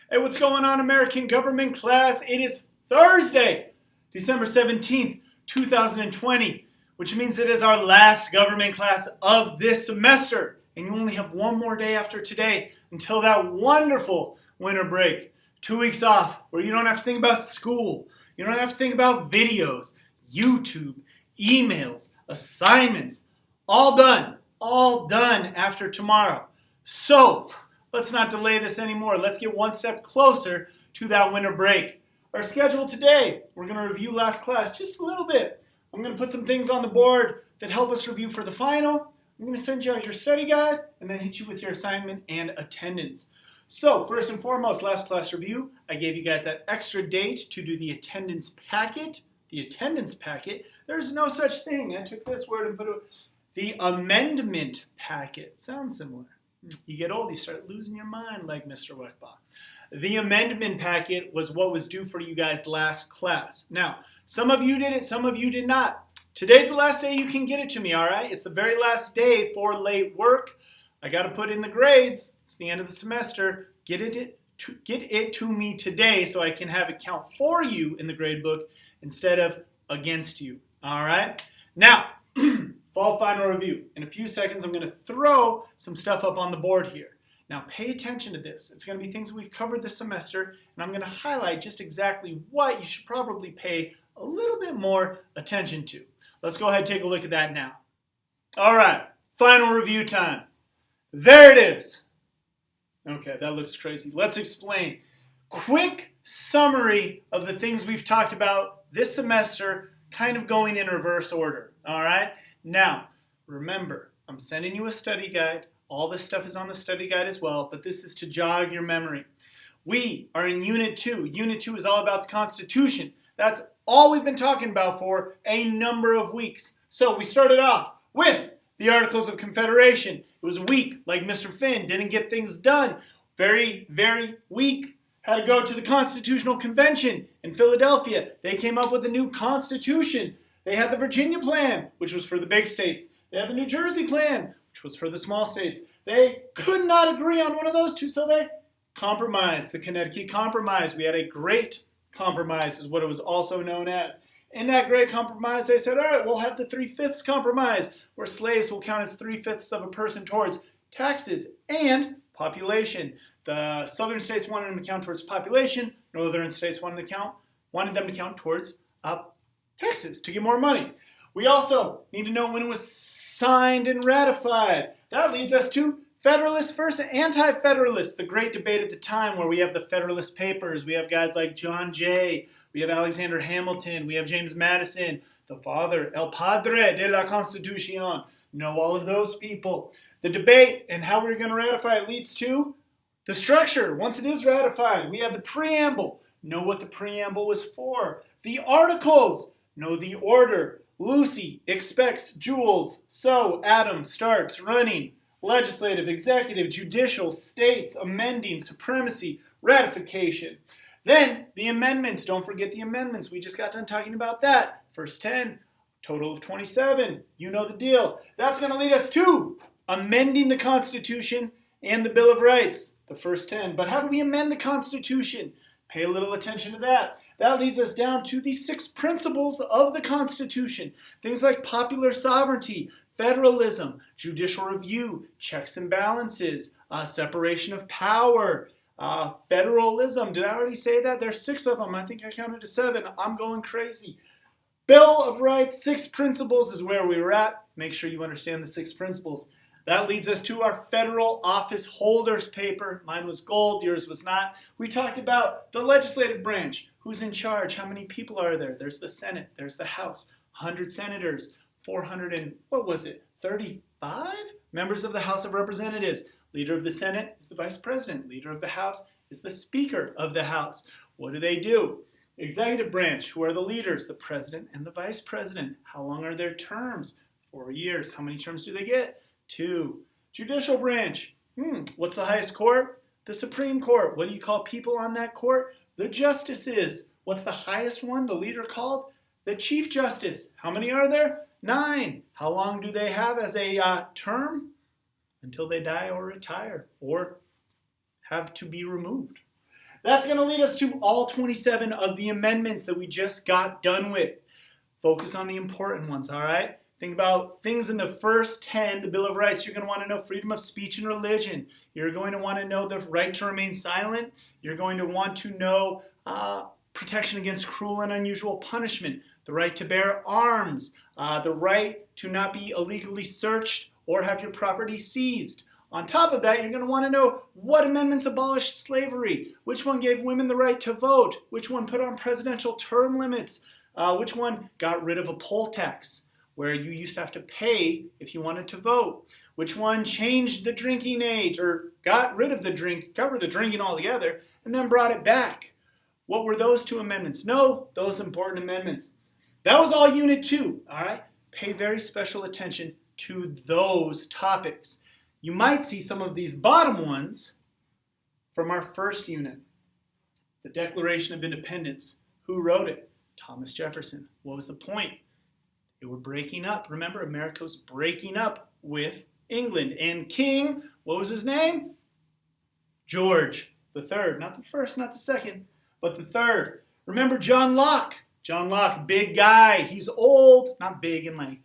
Hey, what's going on, American government class? It is Thursday, December 17th, 2020, which means it is our last government class of this semester. And you only have one more day after today until that wonderful winter break. 2 weeks off where you don't have to think about school. You don't have to think about videos, YouTube, emails, assignments. All done after tomorrow. So, let's not delay this anymore. Let's get one step closer to that winter break. Our schedule today, we're going to review last class just a little bit. I'm going to put some things on the board that help us review for the final. I'm going to send you out your study guide and then hit you with your assignment and attendance. So, first and foremost, last class review, I gave you guys that extra date to do the attendance packet. The attendance packet, there's no such thing. I took this word and put it, the amendment packet. Sounds similar. You get old, you start losing your mind like Mr. Weckbaugh. The amendment packet was what was due for you guys last class. Now, some of you did it, some of you did not. Today's the last day you can get it to me, all right? It's the very last day for late work. I got to put in the grades. It's the end of the semester. Get it to me today so I can have it count for you in the grade book instead of against you, all right? Now, fall final review. In a few seconds, I'm going to throw some stuff up on the board here. Now, pay attention to this. It's going to be things we've covered this semester, and I'm going to highlight just exactly what you should probably pay a little bit more attention to. Let's go ahead and take a look at that now. All right, final review time. There it is. Okay, that looks crazy. Let's explain. Quick summary of the things we've talked about this semester, kind of going in reverse order. All right? Now, remember, I'm sending you a study guide. All this stuff is on the study guide as well, but this is to jog your memory. We are in Unit 2. Unit 2 is all about the Constitution. That's all we've been talking about for a number of weeks. So we started off with the Articles of Confederation. It was weak, like Mr. Finn, didn't get things done. Very, very weak. Had to go to the Constitutional Convention in Philadelphia. They came up with a new constitution. They had the Virginia Plan, which was for the big states. They had the New Jersey Plan, which was for the small states. They could not agree on one of those two, so they compromised. The Connecticut Compromise. We had a great compromise, is what it was also known as. In that great compromise, they said, all right, we'll have the 3/5 compromise, where slaves will count as 3/5 of a person towards taxes and population. The southern states wanted them to count towards population. Northern states wanted them to count towards taxes to get more money. We also need to know when it was signed and ratified. That leads us to Federalists versus Anti-Federalists, the great debate at the time where we have the Federalist Papers. We have guys like John Jay. We have Alexander Hamilton. We have James Madison, the father, El Padre de la Constitución. Know all of those people. The debate and how we're going to ratify it leads to the structure. Once it is ratified, we have the Preamble. Know what the Preamble was for. The Articles. Know the order. Lucy expects Jules. So Adam starts running. Legislative, executive, judicial, states, amending, supremacy, ratification. Then the amendments. Don't forget the amendments. We just got done talking about that. First 10, total of 27. You know the deal. That's going to lead us to amending the Constitution and the Bill of Rights. The first 10. But how do we amend the Constitution? Pay a little attention to that. That leads us down to the 6 principles of the Constitution. Things like popular sovereignty, federalism, judicial review, checks and balances, separation of power, federalism. Did I already say that? There's 6 of them. I think I counted to 7. I'm going crazy. Bill of Rights, 6 principles is where we were at. Make sure you understand the 6 principles. That leads us to our federal office holders paper. Mine was gold, yours was not. We talked about the legislative branch. Who's in charge? How many people are there? There's the Senate. There's the House. 100 senators. 35 members of the House of Representatives. Leader of the Senate is the Vice President. Leader of the House is the Speaker of the House. What do? Executive branch, who are the leaders? The President and the Vice President. How long are their terms? 4 years. How many terms do they get? 2. Judicial branch. What's the highest court? The Supreme Court. What do you call people on that court? The justices. What's the highest one? The leader called? The Chief Justice. How many are there? 9. How long do they have as a term? Until they die or retire or have to be removed. That's going to lead us to all 27 of the amendments that we just got done with. Focus on the important ones, all right? Think about things in the first 10, the Bill of Rights. You're going to want to know freedom of speech and religion. You're going to want to know the right to remain silent. You're going to want to know protection against cruel and unusual punishment, the right to bear arms, the right to not be illegally searched or have your property seized. On top of that, you're going to want to know what amendments abolished slavery, which one gave women the right to vote, which one put on presidential term limits, which one got rid of a poll tax, where you used to have to pay if you wanted to vote, which one changed the drinking age or got rid of drinking altogether and then brought it back. What were those two amendments? No, those important amendments. That was all Unit 2, all right? Pay very special attention to those topics. You might see some of these bottom ones from our first unit. The Declaration of Independence. Who wrote it? Thomas Jefferson. What was the point? They were breaking up. Remember, America was breaking up with England. And King, what was his name? George the Third. Not the first, not the second, but the third. Remember John Locke. John Locke, big guy. He's old, not big in like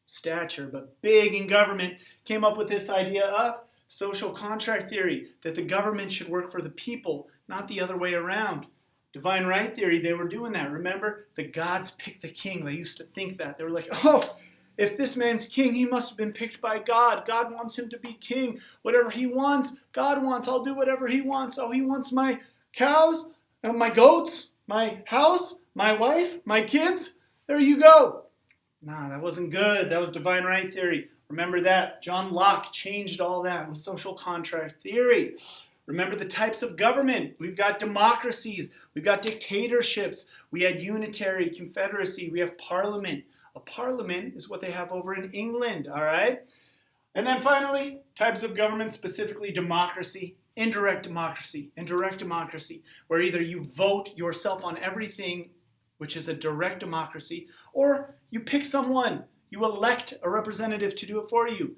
stature, but big in government, came up with this idea of social contract theory, that the government should work for the people, not the other way around. Divine right theory, they were doing that. Remember, the gods pick the king. They used to think that. They were like, oh, if this man's king, he must have been picked by God. God wants him to be king. Whatever he wants, God wants. I'll do whatever he wants. Oh, he wants my cows, my goats, my house, my wife, my kids. There you go. Nah, that wasn't good. That was divine right theory. Remember that. John Locke changed all that with social contract theory. Remember the types of government. We've got democracies. We've got dictatorships. We had unitary, confederacy. We have parliament. A parliament is what they have over in England, all right? And then finally, types of government, specifically democracy, indirect democracy, and direct democracy, where either you vote yourself on everything, which is a direct democracy, or you pick someone, you elect a representative to do it for you.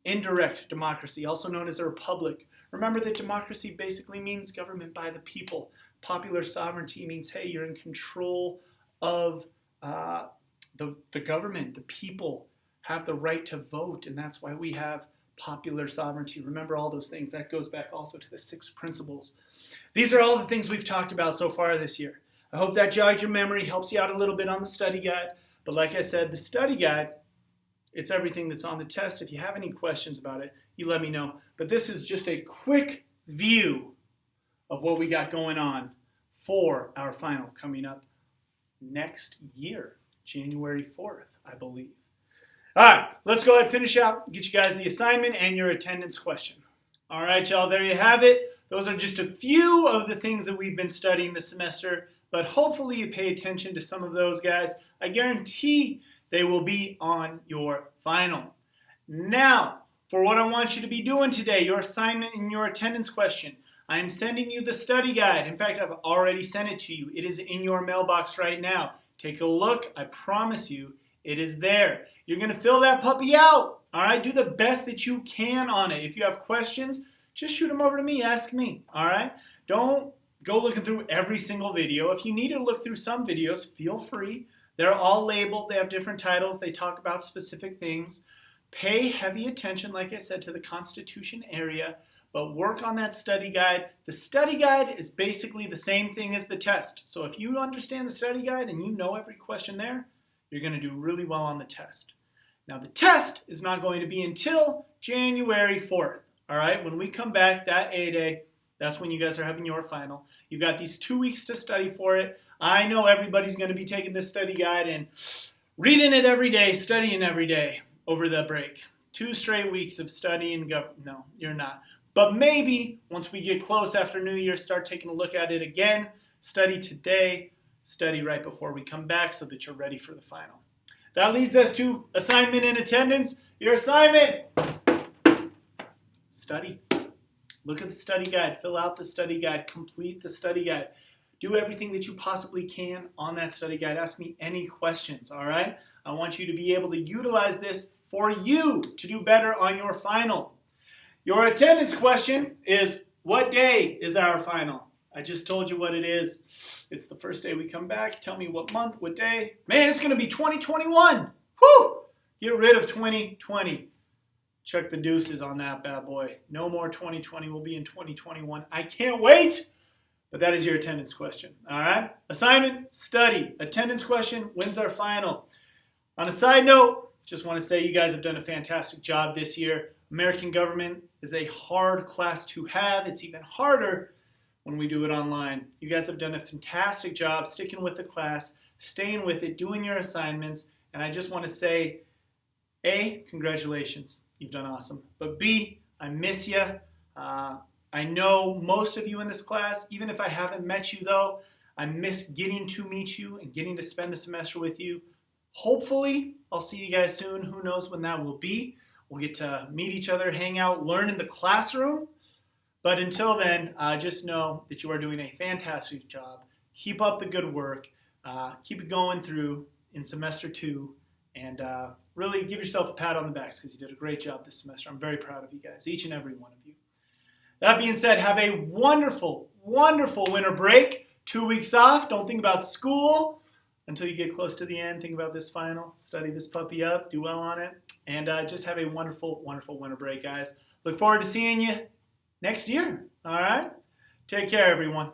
Indirect democracy, also known as a republic. Remember that democracy basically means government by the people. Popular sovereignty means, hey, you're in control of the government. The people have the right to vote, and that's why we have popular sovereignty. Remember all those things. That goes back also to the 6 principles. These are all the things we've talked about so far this year. I hope that jogged your memory, helps you out a little bit on the study guide. But like I said, the study guide, it's everything that's on the test. If you have any questions about it, you let me know. But this is just a quick view of what we got going on for our final coming up next year, January 4th, I believe. All right, let's go ahead and finish out, get you guys the assignment and your attendance question. All right, y'all, there you have it. Those are just a few of the things that we've been studying this semester, but hopefully you pay attention to some of those, guys. I guarantee they will be on your final. Now, for what I want you to be doing today, your assignment and your attendance question, I am sending you the study guide. In fact, I've already sent it to you. It is in your mailbox right now. Take a look. I promise you, it is there. You're going to fill that puppy out. All right? Do the best that you can on it. If you have questions, just shoot them over to me. Ask me. All right? Don't go looking through every single video. If you need to look through some videos, feel free. They're all labeled. They have different titles. They talk about specific things. Pay heavy attention, like I said, to the Constitution area, but work on that study guide. The study guide is basically the same thing as the test. So if you understand the study guide and you know every question there, you're going to do really well on the test. Now, the test is not going to be until January 4th. All right, when we come back, that A-Day, that's when you guys are having your final. You've got these 2 weeks to study for it. I know everybody's going to be taking this study guide and reading it every day, studying every day over the break. 2 straight weeks of studying. No, you're not. But maybe once we get close after New Year, start taking a look at it again. Study today, study right before we come back so that you're ready for the final. That leads us to assignment and attendance. Your assignment, study. Look at the study guide, fill out the study guide, complete the study guide. Do everything that you possibly can on that study guide. Ask me any questions, all right? I want you to be able to utilize this for you to do better on your final. Your attendance question is, what day is our final? I just told you what it is. It's the first day we come back. Tell me what month, what day. Man, it's going to be 2021. Whew! Get rid of 2020. Check the deuces on that bad boy. No more 2020. We'll be in 2021. I can't wait. But that is your attendance question. All right? Assignment, study. Attendance question, when's our final? On a side note, just want to say you guys have done a fantastic job this year. American government is a hard class to have. It's even harder when we do it online. You guys have done a fantastic job sticking with the class, staying with it, doing your assignments. And I just want to say, A, congratulations. You've done awesome. But B, I miss you. I know most of you in this class. Even if I haven't met you, though, I miss getting to meet you and getting to spend the semester with you. Hopefully, I'll see you guys soon. Who knows when that will be. We'll get to meet each other, hang out, learn in the classroom. But until then, just know that you are doing a fantastic job. Keep up the good work. Keep it going through in semester 2. And really give yourself a pat on the back because you did a great job this semester. I'm very proud of you guys, each and every one of you. That being said, have a wonderful, wonderful winter break. 2 weeks off. Don't think about school until you get close to the end. Think about this final. Study this puppy up. Do well on it. And just have a wonderful, wonderful winter break, guys. Look forward to seeing you next year. All right? Take care, everyone.